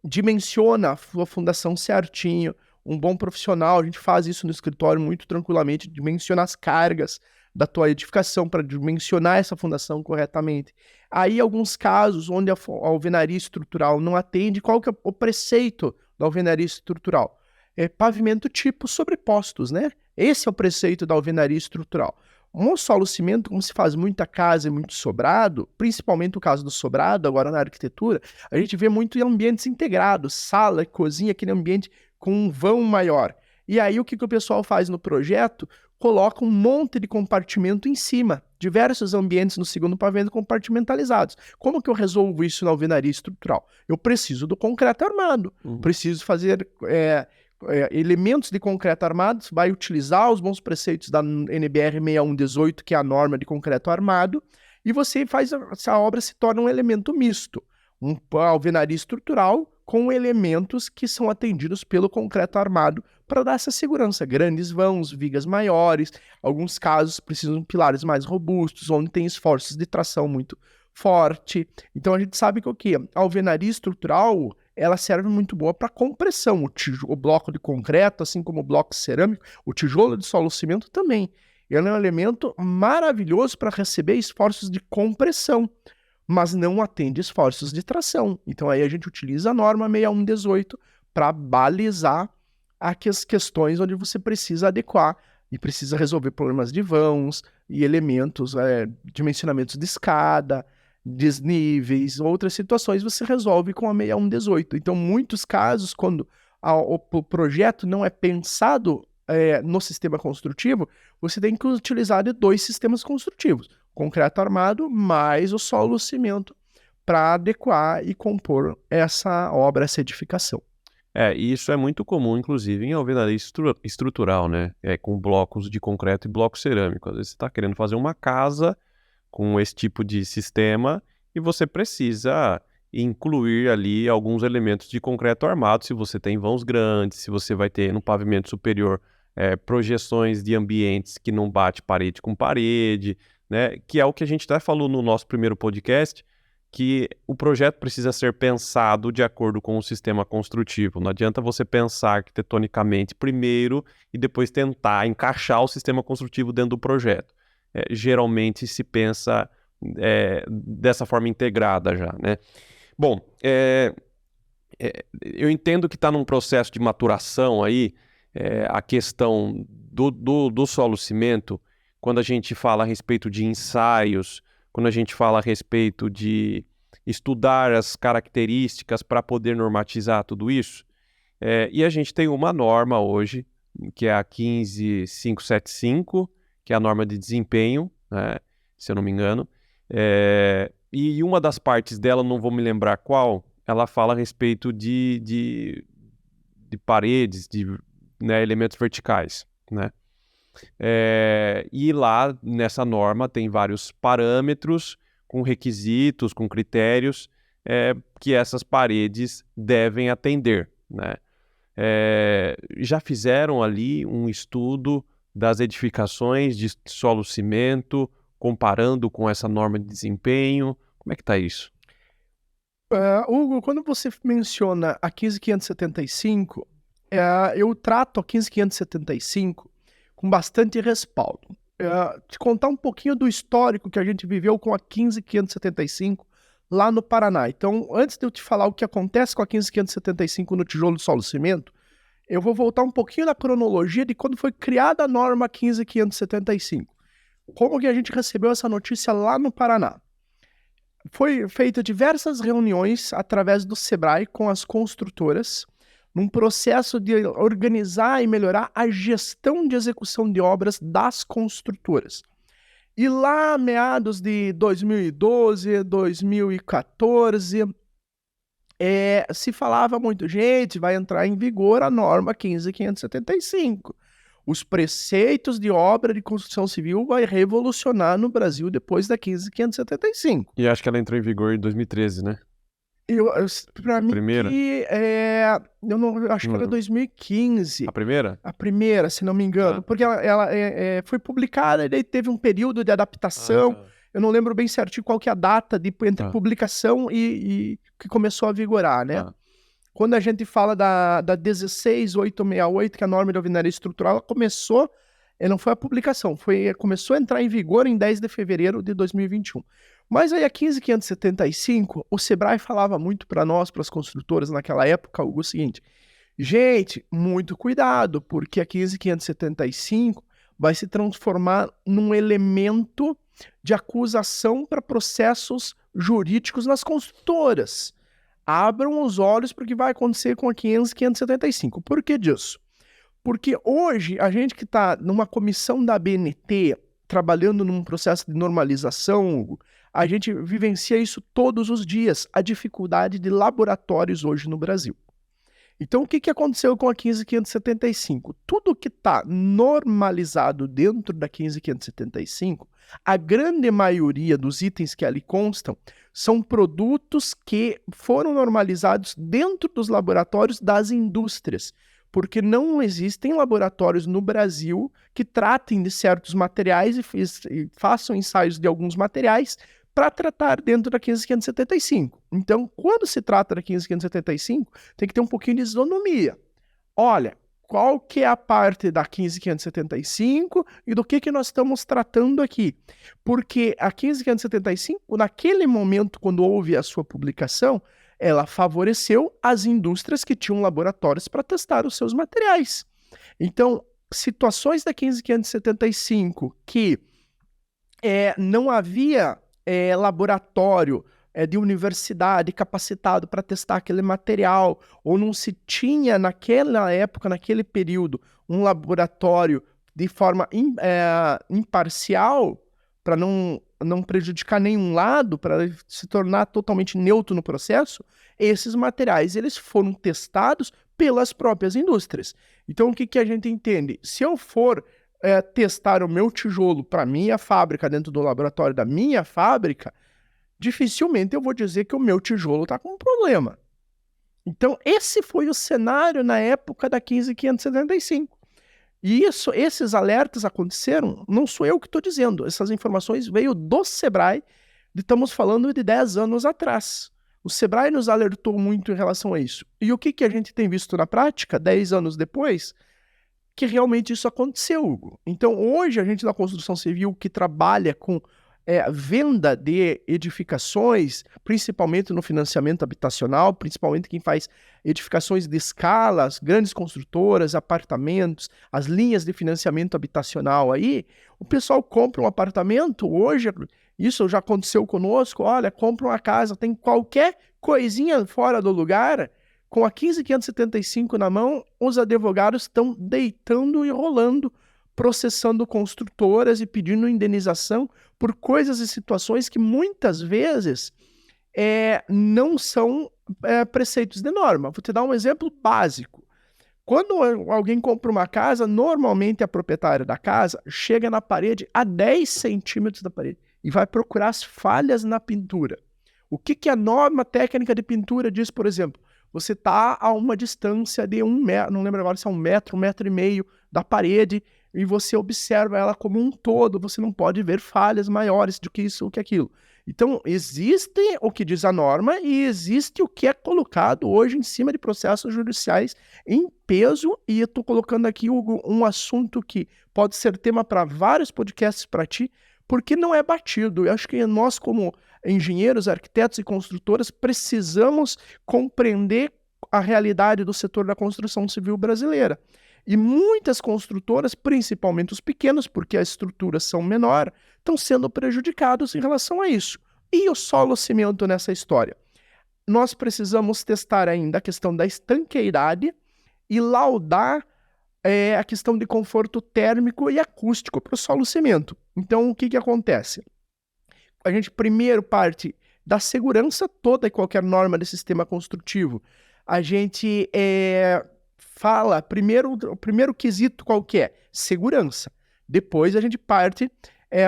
dimensiona a sua fundação certinho. Um bom profissional, a gente faz isso no escritório muito tranquilamente, dimensiona as cargas da tua edificação para dimensionar essa fundação corretamente. Aí, alguns casos onde a alvenaria estrutural não atende, qual que é o preceito da alvenaria estrutural? É pavimento tipo sobrepostos, né? Esse é o preceito da alvenaria estrutural. Um solo-cimento, como se faz muita casa e muito sobrado, principalmente o caso do sobrado, agora na arquitetura, a gente vê muito em ambientes integrados, sala, cozinha, aquele ambiente com um vão maior. E aí o que o pessoal faz no projeto? Coloca um monte de compartimento em cima, diversos ambientes no segundo pavimento compartimentalizados. Como que eu resolvo isso na alvenaria estrutural? Eu preciso do concreto armado, preciso fazer elementos de concreto armado, vai utilizar os bons preceitos da NBR 6118, que é a norma de concreto armado, e você faz, essa obra se torna um elemento misto, uma alvenaria estrutural com elementos que são atendidos pelo concreto armado para dar essa segurança. Grandes vãos, vigas maiores, alguns casos precisam de pilares mais robustos, onde tem esforços de tração muito forte. Então a gente sabe que o quê? A alvenaria estrutural, ela serve muito boa para compressão. O bloco de concreto, assim como o bloco cerâmico, o tijolo de solo-cimento também. Ele é um elemento maravilhoso para receber esforços de compressão, mas não atende esforços de tração. Então aí a gente utiliza a norma 6118 para balizar as questões onde você precisa adequar e precisa resolver problemas de vãos e elementos, dimensionamentos de escada, desníveis, outras situações você resolve com a 6118. Então, muitos casos, quando o projeto não é pensado no sistema construtivo, você tem que utilizar de 2 sistemas construtivos, concreto armado mais o solo-cimento, para adequar e compor essa obra, essa edificação. E isso é muito comum, inclusive, em alvenaria estrutural, né? Com blocos de concreto e bloco cerâmico. Às vezes você está querendo fazer uma casa com esse tipo de sistema e você precisa incluir ali alguns elementos de concreto armado, se você tem vãos grandes, se você vai ter no pavimento superior projeções de ambientes que não bate parede com parede, né? Que é o que a gente até falou no nosso primeiro podcast, que o projeto precisa ser pensado de acordo com o sistema construtivo. Não adianta você pensar arquitetonicamente primeiro e depois tentar encaixar o sistema construtivo dentro do projeto. Geralmente se pensa dessa forma integrada já, né? Bom, eu entendo que está num processo de maturação aí, a questão do solo-cimento, quando a gente fala a respeito de ensaios, quando a gente fala a respeito de estudar as características para poder normatizar tudo isso. E a gente tem uma norma hoje, que é a 15575, que é a norma de desempenho, né, se eu não me engano. E uma das partes dela, não vou me lembrar qual, ela fala a respeito de paredes, de elementos verticais, né? E lá nessa norma tem vários parâmetros com requisitos, com critérios que essas paredes devem atender, né? Já fizeram ali um estudo das edificações de solo-cimento, comparando com essa norma de desempenho? Como é que está isso? Hugo, quando você menciona a 15575, eu trato a 15575 com bastante respaldo. Te contar um pouquinho do histórico que a gente viveu com a 15575 lá no Paraná. Então, antes de eu te falar o que acontece com a 15575 no tijolo de solo-cimento, eu vou voltar um pouquinho na cronologia de quando foi criada a norma 15575. Como que a gente recebeu essa notícia lá no Paraná? Foi feita diversas reuniões através do Sebrae com as construtoras, num processo de organizar e melhorar a gestão de execução de obras das construtoras. E lá, meados de 2012, 2014, se falava muito, gente, vai entrar em vigor a norma 15575. Os preceitos de obra de construção civil vai revolucionar no Brasil depois da 15.575. E acho que ela entrou em vigor em 2013, né? Para mim, Primeira? eu não acho que era 2015. A primeira? A primeira, se não me engano, porque ela foi publicada e daí teve um período de adaptação. Eu não lembro bem certinho qual que é a data entre publicação e que começou a vigorar, né? Quando a gente fala da 16868, que é a norma de alvenaria estrutural, ela começou, não foi a publicação, começou a entrar em vigor em 10 de fevereiro de 2021. Mas aí a 15.575, o Sebrae falava muito para nós, para as construtoras naquela época, o seguinte: gente, muito cuidado, porque a 15.575 vai se transformar num elemento de acusação para processos jurídicos nas construtoras. Abram os olhos para o que vai acontecer com a 15.575. Por que disso? Porque hoje, a gente que está numa comissão da ABNT, trabalhando num processo de normalização, a gente vivencia isso todos os dias, a dificuldade de laboratórios hoje no Brasil. Então, o que aconteceu com a 15.575? Tudo que está normalizado dentro da 15.575, a grande maioria dos itens que ali constam são produtos que foram normalizados dentro dos laboratórios das indústrias, porque não existem laboratórios no Brasil que tratem de certos materiais e façam ensaios de alguns materiais para tratar dentro da 15.575. Então, quando se trata da 15.575, tem que ter um pouquinho de isonomia. Olha, qual que é a parte da 15.575 e do que nós estamos tratando aqui? Porque a 15.575, naquele momento, quando houve a sua publicação, ela favoreceu as indústrias que tinham laboratórios para testar os seus materiais. Então, situações da 15.575 que não havia laboratório de universidade capacitado para testar aquele material, ou não se tinha naquela época, naquele período, um laboratório de forma imparcial, para não prejudicar nenhum lado, para se tornar totalmente neutro no processo, esses materiais eles foram testados pelas próprias indústrias. Então, o que a gente entende? Se eu for testar o meu tijolo para minha fábrica, dentro do laboratório da minha fábrica, dificilmente eu vou dizer que o meu tijolo está com um problema. Então, esse foi o cenário na época da 15.575. E esses alertas aconteceram, não sou eu que estou dizendo, essas informações veio do Sebrae, estamos falando de 10 anos atrás. O Sebrae nos alertou muito em relação a isso. E o que a gente tem visto na prática, 10 anos depois, que realmente isso aconteceu, Hugo. Então, hoje, a gente da construção civil que trabalha com venda de edificações, principalmente no financiamento habitacional, principalmente quem faz edificações de escala, as grandes construtoras, apartamentos, as linhas de financiamento habitacional aí, o pessoal compra um apartamento, hoje, isso já aconteceu conosco, olha, compra uma casa, tem qualquer coisinha fora do lugar, com a 15.575 na mão, os advogados estão deitando e rolando, processando construtoras e pedindo indenização por coisas e situações que muitas vezes não são preceitos de norma. Vou te dar um exemplo básico. Quando alguém compra uma casa, normalmente a proprietária da casa chega na parede a 10 centímetros da parede e vai procurar as falhas na pintura. O que a norma técnica de pintura diz, por exemplo? Você está a uma distância de 1 metro, não lembro agora se é 1 metro, 1,5 metro da parede, e você observa ela como um todo, você não pode ver falhas maiores do que isso ou que aquilo. Então, existe o que diz a norma e existe o que é colocado hoje em cima de processos judiciais em peso, e eu estou colocando aqui um assunto que pode ser tema para vários podcasts para ti, porque não é batido. Eu acho que nós, como engenheiros, arquitetos e construtoras, precisamos compreender a realidade do setor da construção civil brasileira. E muitas construtoras, principalmente os pequenos, porque as estruturas são menores, estão sendo prejudicados em relação a isso. E o solo cimento nessa história? Nós precisamos testar ainda a questão da estanqueidade e laudar a questão de conforto térmico e acústico para o solo cimento. Então, o que acontece? A gente primeiro parte da segurança, toda e qualquer norma de sistema construtivo. A gente fala, o primeiro quesito qual que é? Segurança. Depois a gente parte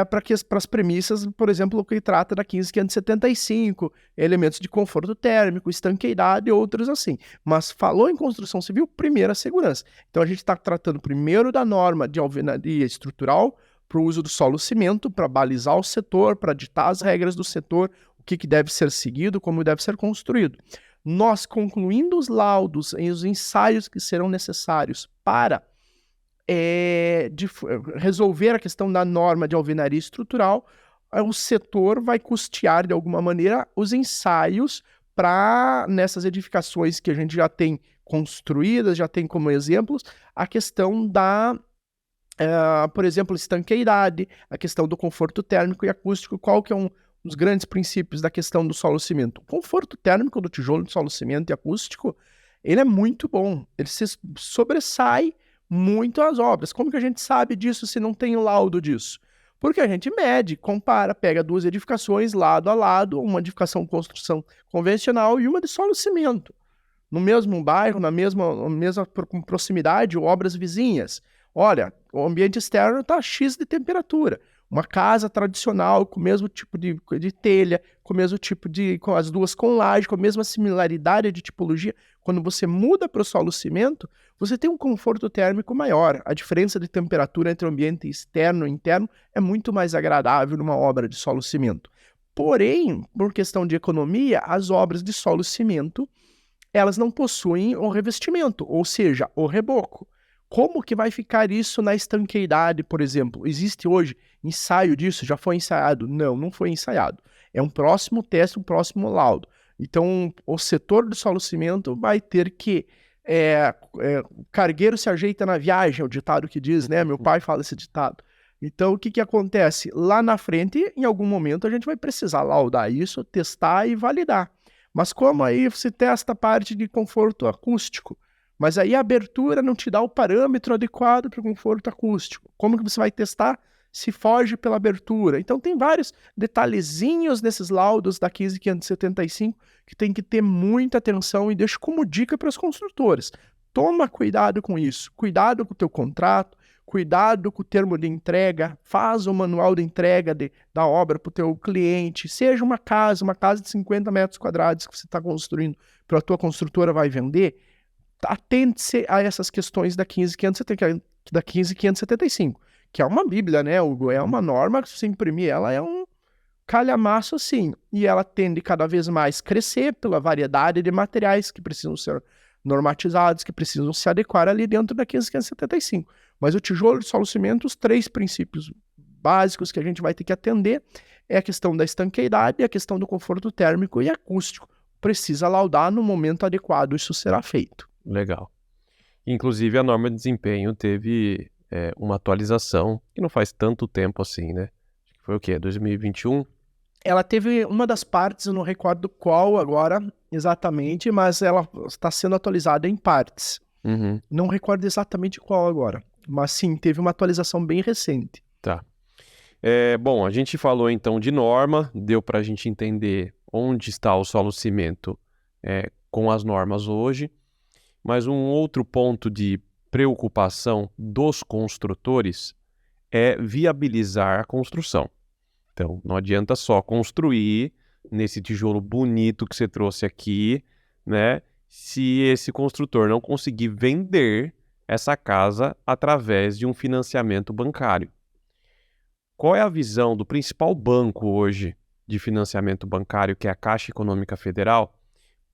para as premissas, por exemplo, o que trata da 15575, elementos de conforto térmico, estanqueidade e outros assim. Mas falou em construção civil, primeiro a segurança. Então a gente está tratando primeiro da norma de alvenaria estrutural para o uso do solo cimento, para balizar o setor, para ditar as regras do setor, o que deve ser seguido, como deve ser construído. Nós concluindo os laudos e os ensaios que serão necessários para resolver a questão da norma de alvenaria estrutural, o setor vai custear de alguma maneira os ensaios para, nessas edificações que a gente já tem construídas, já tem como exemplos, a questão da, por exemplo, estanqueidade, a questão do conforto térmico e acústico, qual que é um dos grandes princípios da questão do solo cimento. O conforto térmico do tijolo de solo cimento e acústico, ele é muito bom, ele se sobressai muito às obras. Como que a gente sabe disso se não tem o laudo disso? Porque a gente mede, compara, pega duas edificações lado a lado, uma edificação construção convencional e uma de solo cimento. No mesmo bairro, na mesma proximidade, obras vizinhas. Olha, o ambiente externo está X de temperatura. Uma casa tradicional, com o mesmo tipo de telha, com o mesmo tipo com as duas com laje, com a mesma similaridade de tipologia. Quando você muda para o solo cimento, você tem um conforto térmico maior. A diferença de temperatura entre o ambiente externo e interno é muito mais agradável numa obra de solo cimento. Porém, por questão de economia, as obras de solo cimento, elas não possuem o revestimento, ou seja, o reboco. Como que vai ficar isso na estanqueidade, por exemplo? Existe hoje ensaio disso? Já foi ensaiado? Não, não foi ensaiado. É um próximo teste, um próximo laudo. Então, o setor do solo cimento vai ter que... o cargueiro se ajeita na viagem, é o ditado que diz, né? Meu pai fala esse ditado. Então, o que acontece? Lá na frente, em algum momento, a gente vai precisar laudar isso, testar e validar. Mas como aí você testa a parte de conforto acústico? Mas aí a abertura não te dá o parâmetro adequado para o conforto acústico. Como que você vai testar se foge pela abertura? Então tem vários detalhezinhos nesses laudos da 15575 que tem que ter muita atenção e deixo como dica para os construtores. Toma cuidado com isso. Cuidado com o teu contrato, cuidado com o termo de entrega, faz o manual de entrega da obra para o teu cliente, seja uma casa de 50 metros quadrados que você está construindo para a tua construtora vai vender, atente-se a essas questões da 15575, que é uma bíblia, né, Hugo? É uma norma que se você imprimir, ela é um calhamaço assim, e ela tende cada vez mais a crescer pela variedade de materiais que precisam ser normatizados, que precisam se adequar ali dentro da 15575. Mas o tijolo de solo cimento, os 3 princípios básicos que a gente vai ter que atender é a questão da estanqueidade, a questão do conforto térmico e acústico. Precisa laudar no momento adequado, isso será feito. Legal. Inclusive, a norma de desempenho teve uma atualização que não faz tanto tempo assim, né? Foi o quê? 2021? Ela teve uma das partes, eu não recordo qual agora exatamente, mas ela está sendo atualizada em partes. Uhum. Não recordo exatamente qual agora, mas sim, teve uma atualização bem recente. Tá. Bom, a gente falou então de norma, deu para a gente entender onde está o solo cimento com as normas hoje. Mas um outro ponto de preocupação dos construtores é viabilizar a construção. Então, não adianta só construir nesse tijolo bonito que você trouxe aqui, né? Se esse construtor não conseguir vender essa casa através de um financiamento bancário. Qual é a visão do principal banco hoje de financiamento bancário, que é a Caixa Econômica Federal,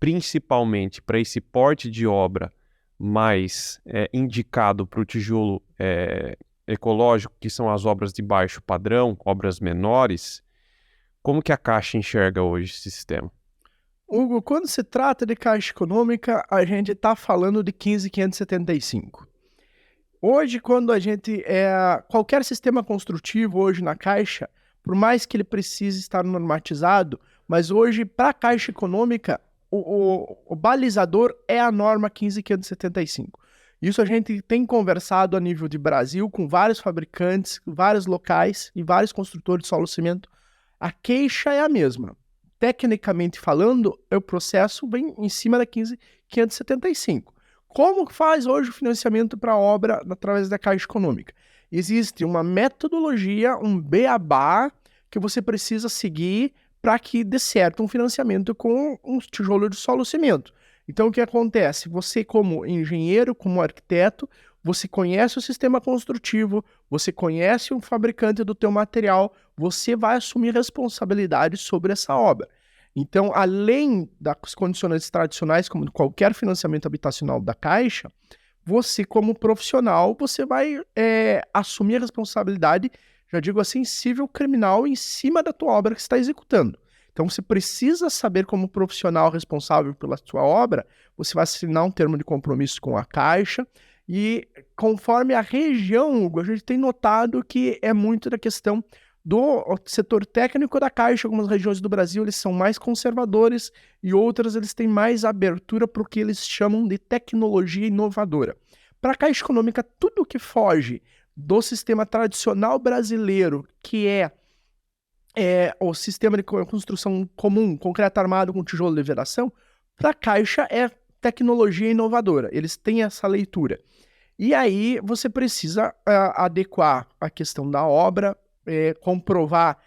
principalmente para esse porte de obra mais indicado para o tijolo ecológico, que são as obras de baixo padrão, obras menores? Como que a Caixa enxerga hoje esse sistema? Hugo, quando se trata de Caixa Econômica, a gente está falando de 15575. Hoje, quando a gente... qualquer sistema construtivo hoje na Caixa, por mais que ele precise estar normatizado, mas hoje, para a Caixa Econômica, o balizador é a norma 15575. Isso a gente tem conversado a nível de Brasil com vários fabricantes, vários locais e vários construtores de solo cimento. A queixa é a mesma. Tecnicamente falando, o processo vem em cima da 15575. Como que faz hoje o financiamento para a obra através da Caixa Econômica? Existe uma metodologia, um beabá, que você precisa seguir para que dê certo um financiamento com um tijolo de solo cimento. Então, o que acontece? Você, como engenheiro, como arquiteto, você conhece o sistema construtivo, você conhece o fabricante do teu material, você vai assumir responsabilidade sobre essa obra. Então, além das condicionantes tradicionais, como qualquer financiamento habitacional da Caixa, você, como profissional, você vai assumir a responsabilidade, já digo assim, civil criminal em cima da tua obra que você está executando. Então, você precisa saber, como profissional responsável pela sua obra, você vai assinar um termo de compromisso com a Caixa e, conforme a região, Hugo, a gente tem notado que é muito da questão do setor técnico da Caixa. Algumas regiões do Brasil eles são mais conservadores e outras eles têm mais abertura para o que eles chamam de tecnologia inovadora. Para a Caixa Econômica, tudo que foge do sistema tradicional brasileiro, que é o sistema de construção comum, concreto armado com tijolo de vedação, para a Caixa é tecnologia inovadora. Eles têm essa leitura. E aí você precisa adequar a questão da obra, comprovar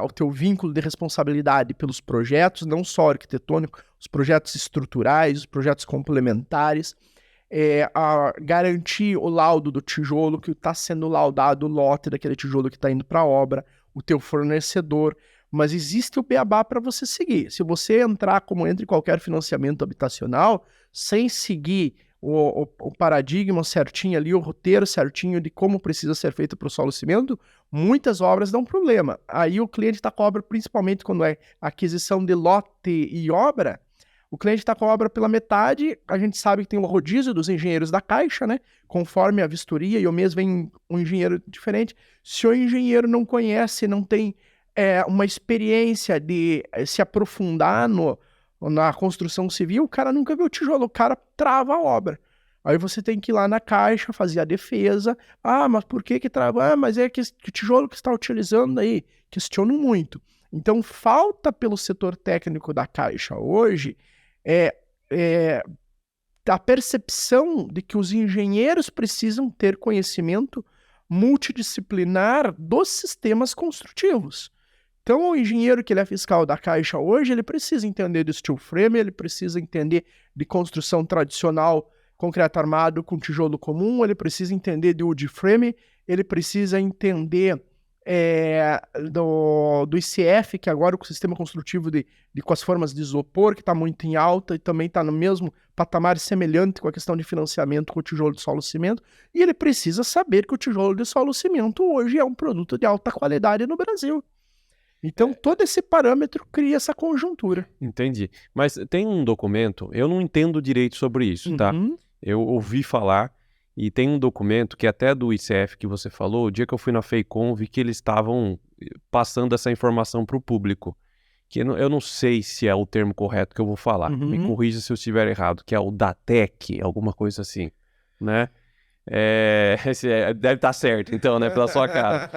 o teu vínculo de responsabilidade pelos projetos, não só arquitetônico, os projetos estruturais, os projetos complementares, garantir o laudo do tijolo, que está sendo laudado o lote daquele tijolo que está indo para a obra, o teu fornecedor, mas existe o beabá para você seguir. Se você entrar, como entra em qualquer financiamento habitacional, sem seguir o paradigma certinho ali, o roteiro certinho de como precisa ser feito para o solo cimento, muitas obras dão problema. Aí o cliente está com a obra, principalmente quando é aquisição de lote e obra, o cliente está com a obra pela metade, a gente sabe que tem o rodízio dos engenheiros da Caixa, né? Conforme a vistoria, e o mês vem um engenheiro diferente. Se o engenheiro não conhece, não tem uma experiência de se aprofundar na construção civil, o cara nunca viu o tijolo, o cara trava a obra. Aí você tem que ir lá na Caixa, fazer a defesa. Ah, mas por que trava? Ah, mas é que o tijolo que está utilizando aí. Questiono muito. Então, falta pelo setor técnico da Caixa hoje a percepção de que os engenheiros precisam ter conhecimento multidisciplinar dos sistemas construtivos. Então, o engenheiro que ele é fiscal da Caixa hoje, ele precisa entender de steel frame, ele precisa entender de construção tradicional, concreto armado com tijolo comum, ele precisa entender de wood frame, ele precisa entender do ICF, que agora o sistema construtivo com as formas de isopor, que está muito em alta e também está no mesmo patamar semelhante com a questão de financiamento com o tijolo de solo cimento, e ele precisa saber que o tijolo de solo cimento hoje é um produto de alta qualidade no Brasil. Então, todo esse parâmetro cria essa conjuntura. Entendi. Mas tem um documento, eu não entendo direito sobre isso, tá? Eu ouvi falar, e tem um documento que até do ICF que você falou, o dia que eu fui na FEICOM, vi que eles estavam passando essa informação para o público, que eu não sei se é o termo correto que eu vou falar, me corrija se eu estiver errado, que é o DATEC, alguma coisa assim, né? Deve estar certo, então, né, pela sua cara.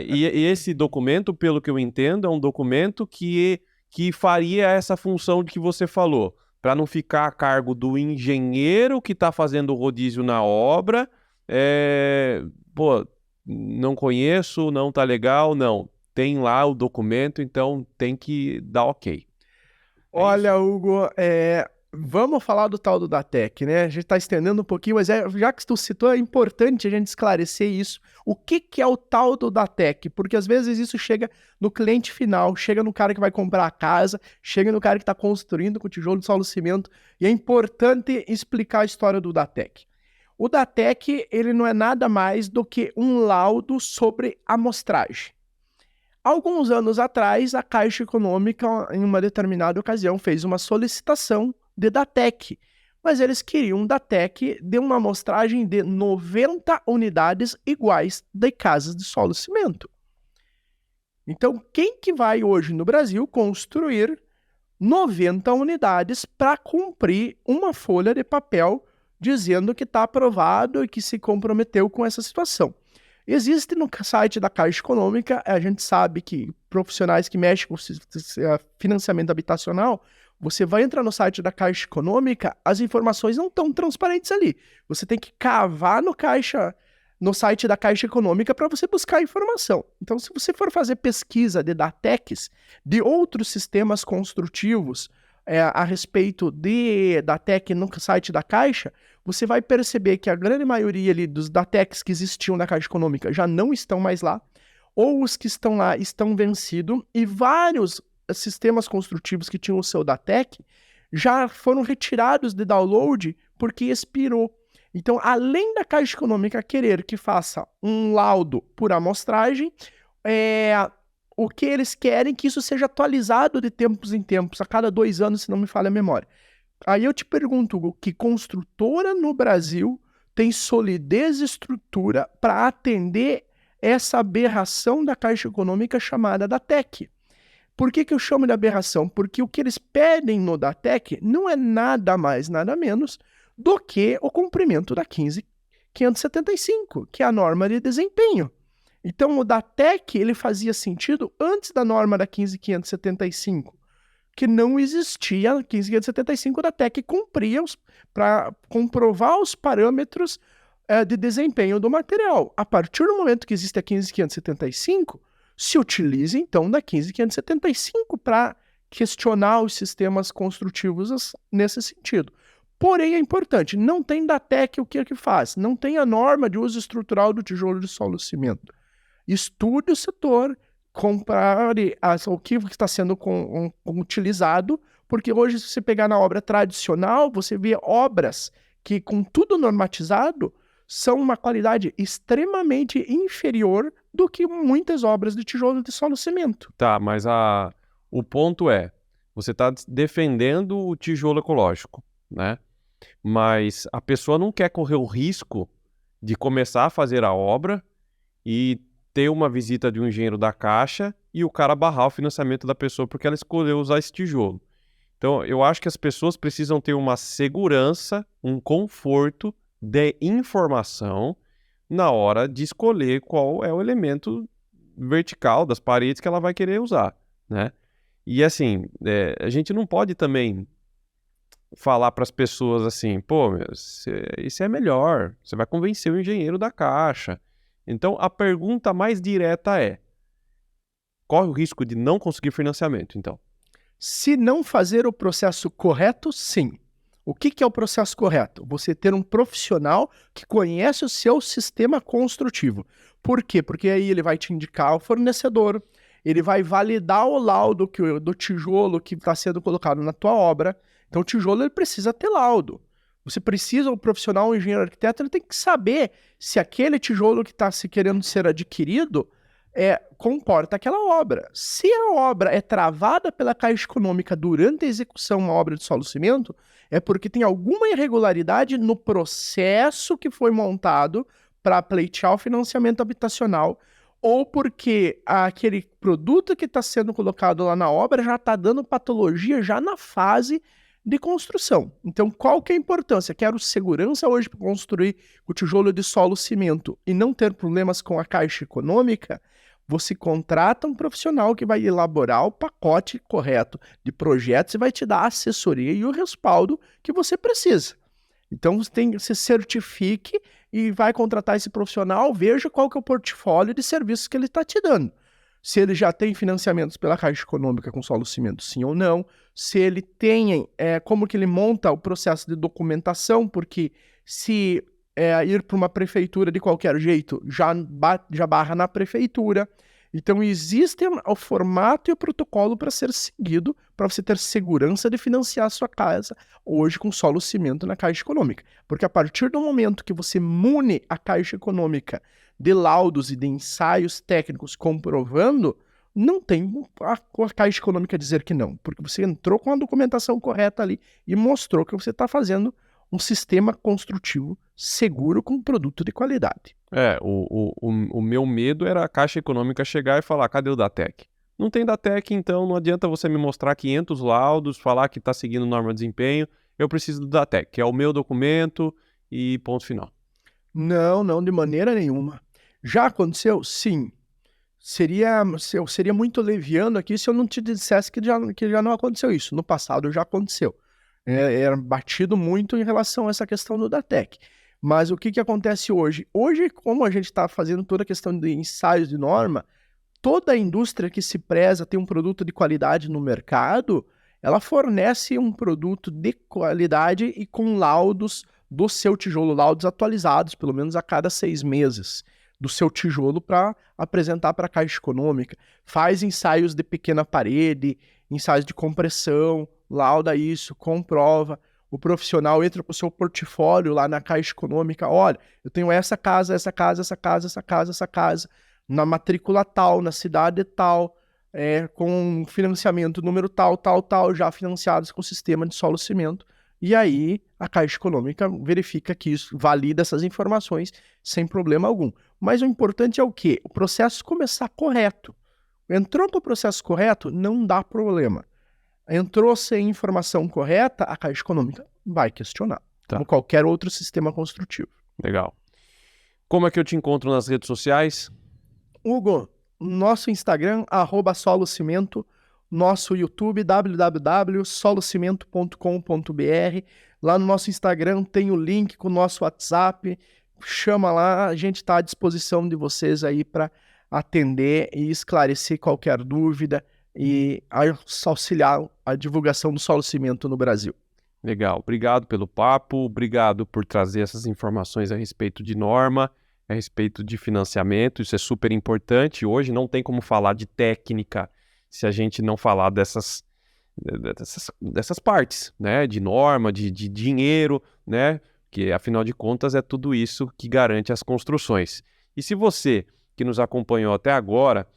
E esse documento, pelo que eu entendo, é um documento que faria essa função de que você falou, para não ficar a cargo do engenheiro que está fazendo o rodízio na obra. Não conheço, não tá legal, não. Tem lá o documento, então tem que dar ok. Olha, Hugo, vamos falar do tal do DATEC, né? A gente está estendendo um pouquinho, mas já que tu citou, é importante a gente esclarecer isso. O que é o tal do DATEC? Porque às vezes isso chega no cliente final, chega no cara que vai comprar a casa, chega no cara que está construindo com tijolo de solo cimento, e é importante explicar a história do DATEC. O DATEC, ele não é nada mais do que um laudo sobre amostragem. Alguns anos atrás, a Caixa Econômica, em uma determinada ocasião, fez uma solicitação de DATEC, mas eles queriam um DATEC de uma amostragem de 90 unidades iguais de casas de solo cimento. Então, quem que vai hoje no Brasil construir 90 unidades para cumprir uma folha de papel dizendo que está aprovado e que se comprometeu com essa situação? Existe no site da Caixa Econômica, a gente sabe que profissionais que mexem com financiamento habitacional Você vai entrar no site da Caixa Econômica, as informações não estão transparentes ali. Você tem que cavar no site da Caixa Econômica para você buscar a informação. Então, se você for fazer pesquisa de Datex, de outros sistemas construtivos a respeito de Datec no site da Caixa, você vai perceber que a grande maioria ali dos Datex que existiam na Caixa Econômica já não estão mais lá, ou os que estão lá estão vencidos, e vários sistemas construtivos que tinham o seu Datec já foram retirados de download porque expirou. Então, além da Caixa Econômica querer que faça um laudo por amostragem, o que eles querem é que isso seja atualizado de tempos em tempos, a cada 2 anos, se não me falha a memória. Aí eu te pergunto, que construtora no Brasil tem solidez e estrutura para atender essa aberração da Caixa Econômica chamada Datec? Por que eu chamo de aberração? Porque o que eles pedem no Datec não é nada mais, nada menos do que o cumprimento da 15575, que é a norma de desempenho. Então, o Datec ele fazia sentido antes da norma da 15575, que não existia. A 15575 da Datec cumpria para comprovar os parâmetros de desempenho do material. A partir do momento que existe a 15575, se utiliza, então, da 15575 para questionar os sistemas construtivos nesse sentido. Porém, é importante, não tem Datec o que é que faz? Não tem a norma de uso estrutural do tijolo de solo cimento. Estude o setor, compare o que está sendo utilizado, porque hoje, se você pegar na obra tradicional, você vê obras que, com tudo normatizado, são uma qualidade extremamente inferior do que muitas obras de tijolo de solo cimento. Tá, mas o ponto é, você está defendendo o tijolo ecológico, né? Mas a pessoa não quer correr o risco de começar a fazer a obra e ter uma visita de um engenheiro da Caixa e o cara barrar o financiamento da pessoa porque ela escolheu usar esse tijolo. Então, eu acho que as pessoas precisam ter uma segurança, um conforto de informação na hora de escolher qual é o elemento vertical das paredes que ela vai querer usar, né? E assim, a gente não pode também falar para as pessoas assim, pô, isso é melhor, você vai convencer o engenheiro da Caixa. Então, a pergunta mais direta é, corre o risco de não conseguir financiamento, então? Se não fazer o processo correto, sim. O que é o processo correto? Você ter um profissional que conhece o seu sistema construtivo. Por quê? Porque aí ele vai te indicar o fornecedor, ele vai validar o laudo do tijolo que está sendo colocado na tua obra. Então, o tijolo ele precisa ter laudo. Você precisa, o profissional, o engenheiro arquiteto, ele tem que saber se aquele tijolo que está se querendo ser adquirido comporta aquela obra. Se a obra é travada pela Caixa Econômica durante a execução de uma obra de solo cimento, é porque tem alguma irregularidade no processo que foi montado para pleitear o financiamento habitacional, ou porque aquele produto que está sendo colocado lá na obra já está dando patologia já na fase de construção. Então, qual que é a importância? Quero segurança hoje para construir o tijolo de solo cimento e não ter problemas com a Caixa Econômica. Você contrata um profissional que vai elaborar o pacote correto de projetos e vai te dar a assessoria e o respaldo que você precisa. Então, você certifique e vai contratar esse profissional, veja qual que é o portfólio de serviços que ele está te dando. Se ele já tem financiamentos pela Caixa Econômica com solo cimento, sim ou não. Se ele tem, como que ele monta o processo de documentação, porque se ir para uma prefeitura de qualquer jeito, já barra na prefeitura. Então, existe o formato e o protocolo para ser seguido, para você ter segurança de financiar a sua casa hoje com solo cimento na Caixa Econômica. Porque a partir do momento que você mune a Caixa Econômica de laudos e de ensaios técnicos comprovando, não tem a Caixa Econômica dizer que não, porque você entrou com a documentação correta ali e mostrou que você está fazendo um sistema construtivo seguro com produto de qualidade. O meu medo era a Caixa Econômica chegar e falar, cadê o Datec? Não tem Datec, então não adianta você me mostrar 500 laudos, falar que está seguindo norma de desempenho, eu preciso do Datec, que é o meu documento e ponto final. Não, de maneira nenhuma. Já aconteceu? Sim. Eu seria muito leviano aqui se eu não te dissesse que já não aconteceu isso. No passado já aconteceu. Era batido muito em relação a essa questão do Datec. Mas o que acontece hoje? Hoje, como a gente está fazendo toda a questão de ensaios de norma, toda a indústria que se preza tem um produto de qualidade no mercado, ela fornece um produto de qualidade e com laudos do seu tijolo, laudos atualizados, pelo menos a cada 6 meses, do seu tijolo para apresentar para a Caixa Econômica. Faz ensaios de pequena parede, ensaios de compressão, lauda isso, comprova. O profissional entra com o seu portfólio lá na Caixa Econômica, olha, eu tenho essa casa, essa casa, essa casa, essa casa, essa casa, na matrícula tal, na cidade tal, com financiamento número tal, tal, tal, já financiados com o sistema de solo cimento. E aí a Caixa Econômica verifica que isso, valida essas informações sem problema algum. Mas o importante é o quê? O processo começar correto. Entrou para o processo correto, não dá problema. Entrou sem informação correta, a Caixa Econômica vai questionar, como qualquer outro sistema construtivo. Legal. Como é que eu te encontro nas redes sociais? Hugo, nosso Instagram, @solocimento, nosso YouTube, www.solocimento.com.br. Lá no nosso Instagram tem o link com o nosso WhatsApp. Chama lá, a gente está à disposição de vocês aí para atender e esclarecer qualquer dúvida e auxiliar a divulgação do solo cimento no Brasil. Legal, obrigado pelo papo, obrigado por trazer essas informações a respeito de norma, a respeito de financiamento, isso é super importante. Hoje não tem como falar de técnica se a gente não falar dessas partes, né? De norma, de dinheiro, né? Que afinal de contas é tudo isso que garante as construções. E se você que nos acompanhou até agora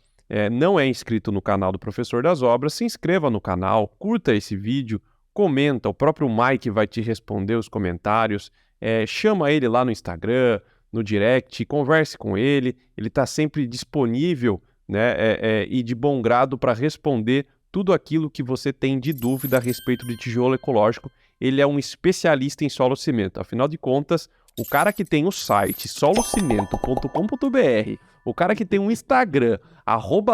não é inscrito no canal do Professor das Obras, se inscreva no canal, curta esse vídeo, comenta, o próprio Mike vai te responder os comentários, chama ele lá no Instagram, no direct, converse com ele, ele está sempre disponível, né, e de bom grado para responder tudo aquilo que você tem de dúvida a respeito de tijolo ecológico. Ele é um especialista em solo cimento, afinal de contas, o cara que tem o site solocimento.com.br, o cara que tem um Instagram,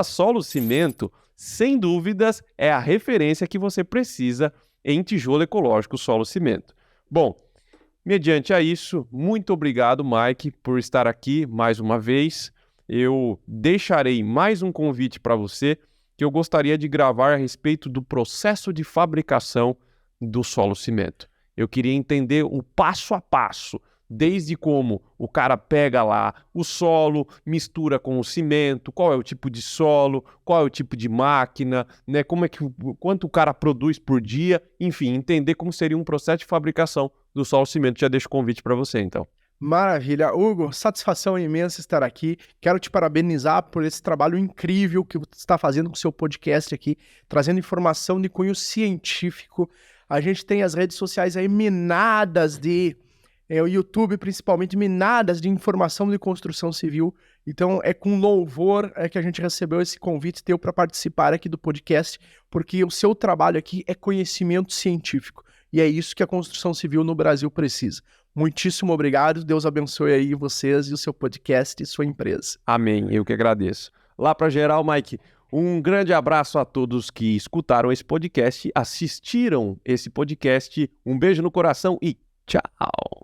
@solocimento, sem dúvidas é a referência que você precisa em tijolo ecológico solo cimento. Bom, mediante a isso, muito obrigado, Mike, por estar aqui mais uma vez. Eu deixarei mais um convite para você que eu gostaria de gravar a respeito do processo de fabricação do solo cimento. Eu queria entender o passo a passo, desde como o cara pega lá o solo, mistura com o cimento, qual é o tipo de solo, qual é o tipo de máquina, né? Quanto o cara produz por dia, enfim, entender como seria um processo de fabricação do solo cimento. Já deixo o convite para você, então. Maravilha. Hugo, satisfação imensa estar aqui. Quero te parabenizar por esse trabalho incrível que você está fazendo com o seu podcast aqui, trazendo informação de cunho científico. A gente tem as redes sociais aí minadas o YouTube principalmente, minadas de informação de construção civil. Então é com louvor que a gente recebeu esse convite teu para participar aqui do podcast, porque o seu trabalho aqui é conhecimento científico. E é isso que a construção civil no Brasil precisa. Muitíssimo obrigado, Deus abençoe aí vocês e o seu podcast e sua empresa. Amém, eu que agradeço. Lá para geral, Mike, um grande abraço a todos que escutaram esse podcast, assistiram esse podcast, um beijo no coração e tchau!